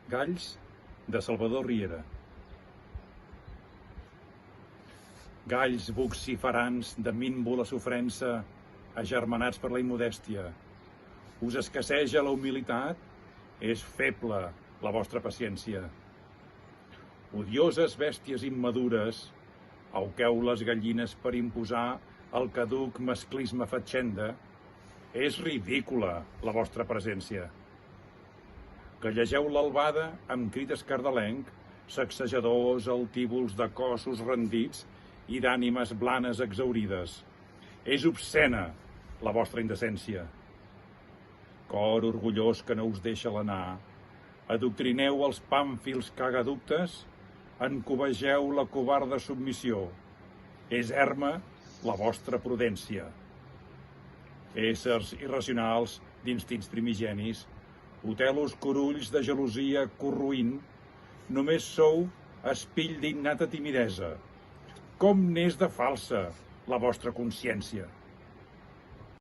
Galls, de Salvador Riera. Galls vociferants de mínvola sofrença, agermanats per la immodèstia. Us escasseja la humilitat? És feble la vostra paciència. Odioses bèsties immadures, auqueu les gallines per imposar el caduc masclisme fatxenda, és ridícula la vostra presència. Que llegeu l'albada amb crit escardalenc, sacsejadors altívols de cossos rendits i d'ànimes blanes exaurides. És obscena la vostra indecència. Cor orgullós que no us deixa l'anar, adoctrineu els pàmfils cagaductes, encovegeu la covarda submissió. És erma la vostra prudència. Éssers irracionals d'instints primigenis, hotelos corulls de gelosia corroint, només sou espill d'innata timidesa. Com n'és de falsa la vostra consciència?